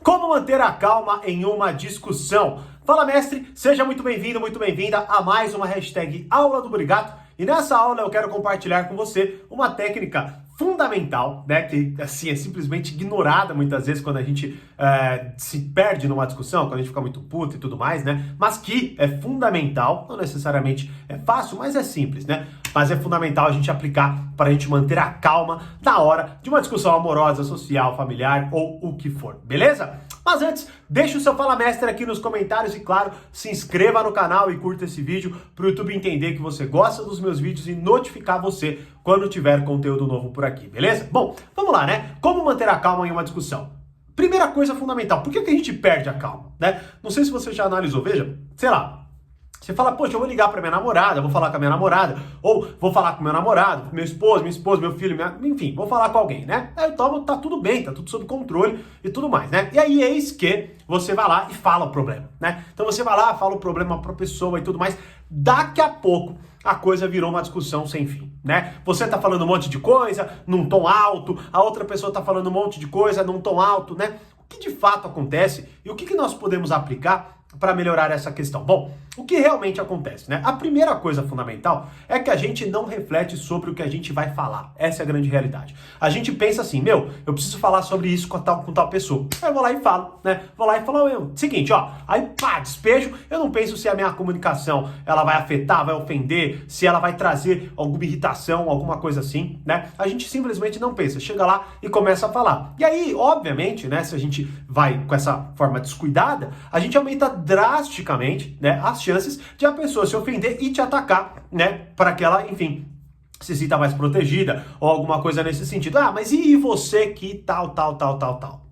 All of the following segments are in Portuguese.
Como manter a calma em uma discussão? Fala, mestre, seja muito bem-vindo, muito bem-vinda a mais uma hashtag Aula do Brigato. E nessa aula eu quero compartilhar com você uma técnica fundamental, né, que assim é simplesmente ignorada muitas vezes quando a gente se perde numa discussão, quando a gente fica muito puto e tudo mais, né, mas que é fundamental, não necessariamente é fácil, mas é simples, né, mas é fundamental a gente aplicar para a gente manter a calma na hora de uma discussão amorosa, social, familiar ou o que for, beleza? Mas antes, deixa o seu Fala Mestre aqui nos comentários e, claro, se inscreva no canal e curta esse vídeo para o YouTube entender que você gosta dos meus vídeos e notificar você quando tiver conteúdo novo por aqui, beleza? Bom, vamos lá, né? Como manter a calma em uma discussão? Primeira coisa fundamental, por que a gente perde a calma, né? Não sei se você já analisou, veja, sei lá, você fala, poxa, eu vou ligar pra minha namorada, vou falar com a minha namorada, ou vou falar com meu namorado, meu esposo, minha esposa, meu filho, enfim, vou falar com alguém, né? Aí eu tomo, tá tudo bem, tá tudo sob controle e tudo mais, né? E aí eis que você vai lá e fala o problema, né? Então você vai lá, fala o problema pra pessoa e tudo mais, daqui a pouco a coisa virou uma discussão sem fim, né? Você tá falando um monte de coisa num tom alto, a outra pessoa tá falando um monte de coisa num tom alto, né? O que de fato acontece e o que nós podemos aplicar para melhorar essa questão? Bom, o que realmente acontece, né? A primeira coisa fundamental é que a gente não reflete sobre o que a gente vai falar. Essa é a grande realidade. A gente pensa assim, eu preciso falar sobre isso com tal pessoa. Aí eu vou lá e falo, né? Vou lá e falo, seguinte, ó, aí pá, despejo, eu não penso se a minha comunicação, ela vai afetar, vai ofender, se ela vai trazer alguma irritação, alguma coisa assim, né? A gente simplesmente não pensa, chega lá e começa a falar. E aí, obviamente, né, se a gente vai com essa forma descuidada, a gente aumenta drasticamente, né, as chances de a pessoa se ofender e te atacar, né, para que ela, enfim, se sinta mais protegida ou alguma coisa nesse sentido. Ah, mas e você que tal,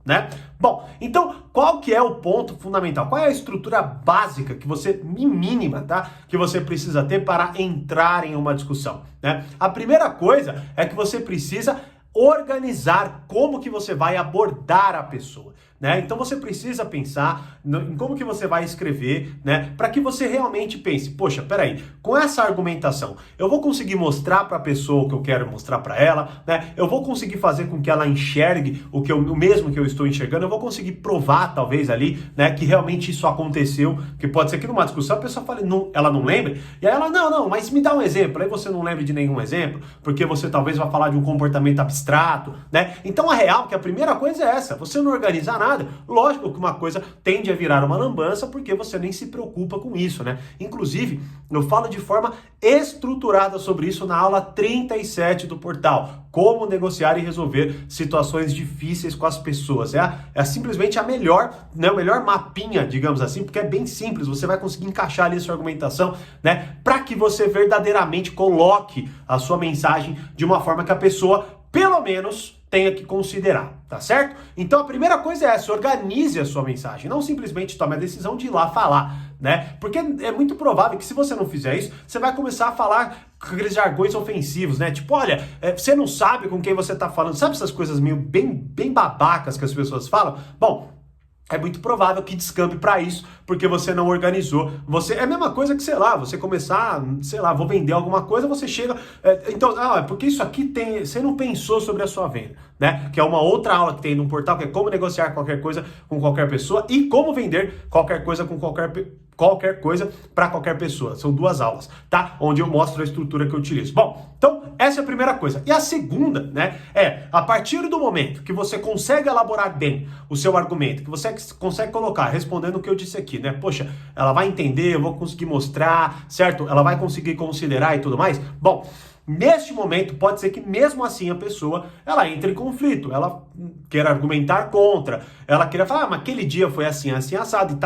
né? Bom, então qual que é o ponto fundamental? Qual é a estrutura básica que você, mínima, tá? Que você precisa ter para entrar em uma discussão, né? A primeira coisa é que você precisa organizar como que você vai abordar a pessoa, né? Então você precisa pensar em como que você vai escrever, né? Para que você realmente pense, poxa, peraí, com essa argumentação, eu vou conseguir mostrar para a pessoa o que eu quero mostrar para ela, né? Eu vou conseguir fazer com que ela enxergue o mesmo que eu estou enxergando, eu vou conseguir provar, talvez, ali, né, que realmente isso aconteceu, que pode ser que numa discussão a pessoa fale, não, ela não lembre, e aí ela, não, mas me dá um exemplo, aí você não lembra de nenhum exemplo, porque você talvez vá falar de um comportamento abstrato, né? Então a real que a primeira coisa é essa, você não organiza nada, lógico que uma coisa tende a virar uma lambança porque você nem se preocupa com isso, né? Inclusive, eu falo de forma estruturada sobre isso na aula 37 do portal, como negociar e resolver situações difíceis com as pessoas. É simplesmente a melhor, né, o melhor mapinha, digamos assim, porque é bem simples, você vai conseguir encaixar ali a sua argumentação, né, para que você verdadeiramente coloque a sua mensagem de uma forma que a pessoa, pelo menos, tenha que considerar, tá certo? Então a primeira coisa é essa, organize a sua mensagem, não simplesmente tome a decisão de ir lá falar, né? Porque é muito provável que se você não fizer isso, você vai começar a falar com aqueles jargões ofensivos, né? Tipo, olha, você não sabe com quem você tá falando, sabe essas coisas meio bem babacas que as pessoas falam? Bom, é muito provável que descambe para isso, porque você não organizou. É a mesma coisa que, sei lá, você começar, sei lá, vou vender alguma coisa, você chega, então, porque isso aqui tem, você não pensou sobre a sua venda, né? Que é uma outra aula que tem no portal, que é como negociar qualquer coisa com qualquer pessoa e como vender qualquer coisa com qualquer coisa para qualquer pessoa. São duas aulas, tá? Onde eu mostro a estrutura que eu utilizo. Bom, então essa é a primeira coisa. E a segunda, né, é a partir do momento que você consegue elaborar bem o seu argumento, que você consegue colocar, respondendo o que eu disse aqui, né? Poxa, ela vai entender, eu vou conseguir mostrar, certo? Ela vai conseguir considerar e tudo mais. Bom, neste momento, pode ser que mesmo assim a pessoa, ela entre em conflito, ela queira argumentar contra, ela queira falar, mas aquele dia foi assim, assado, e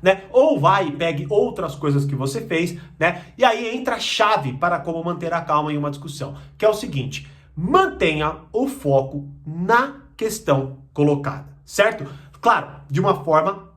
né? Ou vai e pegue outras coisas que você fez, né? E aí entra a chave para como manter a calma em uma discussão, que é o seguinte, mantenha o foco na questão colocada, certo? Claro, de uma forma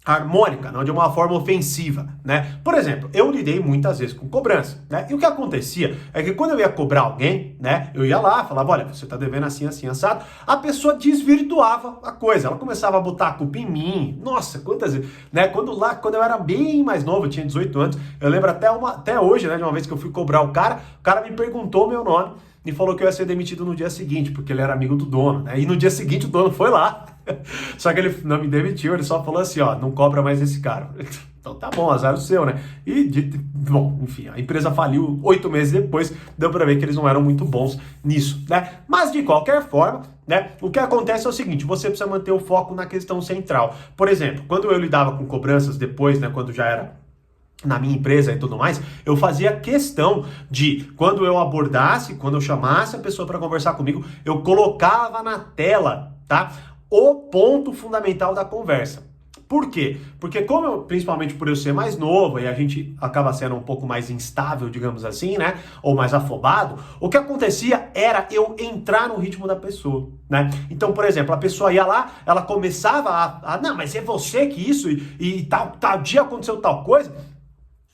harmônica, não de uma forma ofensiva, né? Por exemplo, eu lidei muitas vezes com cobrança, né? E o que acontecia é que quando eu ia cobrar alguém, né? Eu ia lá, falava, olha, você tá devendo assim, assado. A pessoa desvirtuava a coisa, ela começava a botar a culpa em mim. Nossa, quantas vezes, né? Quando eu era bem mais novo, eu tinha 18 anos, eu lembro até hoje, né? De uma vez que eu fui cobrar o cara me perguntou meu nome. e falou que eu ia ser demitido no dia seguinte, porque ele era amigo do dono, né? E no dia seguinte o dono foi lá. Só que ele não me demitiu, ele só falou assim, ó, não cobra mais esse cara. Então tá bom, azar o seu, né? Bom, enfim, a empresa faliu 8 meses depois, deu pra ver que eles não eram muito bons nisso, né? Mas de qualquer forma, né, o que acontece é o seguinte, você precisa manter o foco na questão central. Por exemplo, quando eu lidava com cobranças depois, né, quando já era na minha empresa e tudo mais, eu fazia questão de, quando eu abordasse, quando eu chamasse a pessoa para conversar comigo, eu colocava na tela, tá, o ponto fundamental da conversa. Por quê? Porque como eu, principalmente por eu ser mais novo e a gente acaba sendo um pouco mais instável, digamos assim, né? Ou mais afobado, o que acontecia era eu entrar no ritmo da pessoa, né? Então, por exemplo, a pessoa ia lá, ela começava não, mas é você que isso e tal dia aconteceu tal coisa.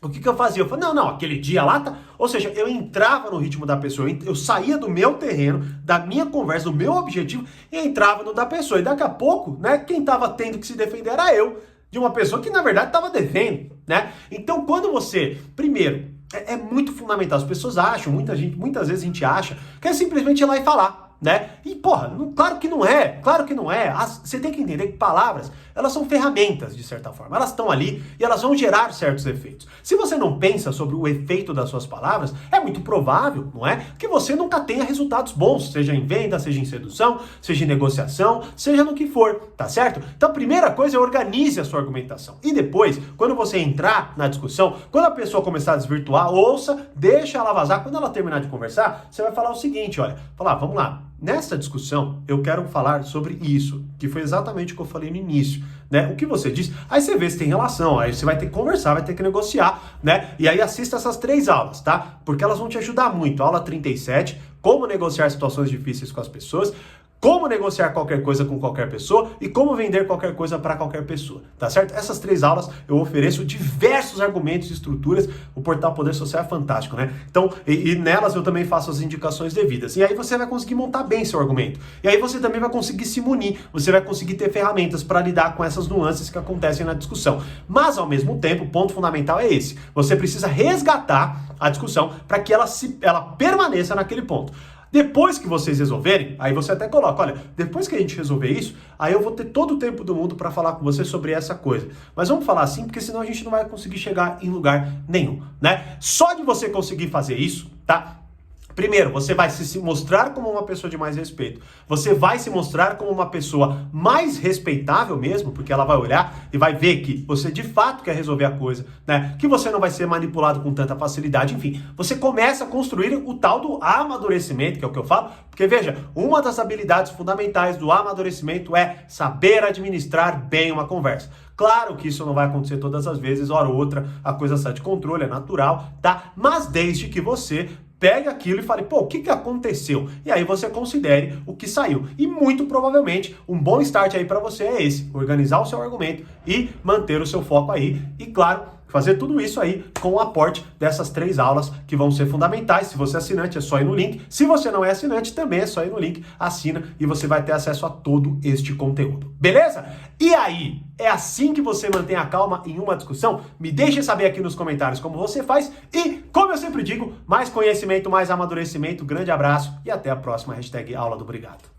O que eu fazia? Eu falei, não, aquele dia lá tá... Ou seja, eu entrava no ritmo da pessoa, eu saía do meu terreno, da minha conversa, do meu objetivo, e entrava no da pessoa. E daqui a pouco, né, quem estava tendo que se defender era eu, de uma pessoa que, na verdade, estava devendo, né? Então, quando você... Primeiro, é muito fundamental. As pessoas acham, muitas vezes a gente acha, que é simplesmente ir lá e falar, né? E, porra, claro que não é. Você tem que entender que palavras, elas são ferramentas, de certa forma. Elas estão ali e elas vão gerar certos efeitos. Se você não pensa sobre o efeito das suas palavras, é muito provável, não é? Que você nunca tenha resultados bons, seja em venda, seja em sedução, seja em negociação, seja no que for, tá certo? Então, a primeira coisa é organize a sua argumentação. E depois, quando você entrar na discussão, quando a pessoa começar a desvirtuar, ouça, deixa ela vazar. Quando ela terminar de conversar, você vai falar o seguinte, olha, vamos lá. Nessa discussão, eu quero falar sobre isso, que foi exatamente o que eu falei no início, né? O que você disse, aí você vê se tem relação, aí você vai ter que conversar, vai ter que negociar, né? E aí assista essas 3 aulas, tá? Porque elas vão te ajudar muito. Aula 37, como negociar situações difíceis com as pessoas, como negociar qualquer coisa com qualquer pessoa e como vender qualquer coisa para qualquer pessoa, tá certo? Essas 3 aulas eu ofereço diversos argumentos e estruturas. O Portal Poder Social é fantástico, né? Então, e nelas eu também faço as indicações devidas. E aí você vai conseguir montar bem seu argumento. E aí você também vai conseguir se munir, você vai conseguir ter ferramentas para lidar com essas nuances que acontecem na discussão. Mas, ao mesmo tempo, o ponto fundamental é esse. Você precisa resgatar a discussão para que ela permaneça naquele ponto. Depois que vocês resolverem, aí você até coloca, olha, depois que a gente resolver isso, aí eu vou ter todo o tempo do mundo para falar com você sobre essa coisa. Mas vamos falar assim, porque senão a gente não vai conseguir chegar em lugar nenhum, né? Só de você conseguir fazer isso, tá? Primeiro, você vai se mostrar como uma pessoa de mais respeito. Você vai se mostrar como uma pessoa mais respeitável mesmo, porque ela vai olhar e vai ver que você de fato quer resolver a coisa, né? Que você não vai ser manipulado com tanta facilidade. Enfim, você começa a construir o tal do amadurecimento, que é o que eu falo. Porque veja, uma das habilidades fundamentais do amadurecimento é saber administrar bem uma conversa. Claro que isso não vai acontecer todas as vezes, hora ou outra, a coisa sai de controle, é natural, tá? Mas desde que você pegue aquilo e fale, pô, o que aconteceu? E aí você considere o que saiu. E muito provavelmente, um bom start aí para você é esse, organizar o seu argumento e manter o seu foco aí. E claro, fazer tudo isso aí com o aporte dessas 3 aulas que vão ser fundamentais. Se você é assinante, é só ir no link. Se você não é assinante, também é só ir no link, assina e você vai ter acesso a todo este conteúdo. Beleza? E aí, é assim que você mantém a calma em uma discussão? Me deixe saber aqui nos comentários como você faz. E, como eu sempre digo, mais conhecimento, mais amadurecimento. Grande abraço e até a próxima #AulaDoBrigado.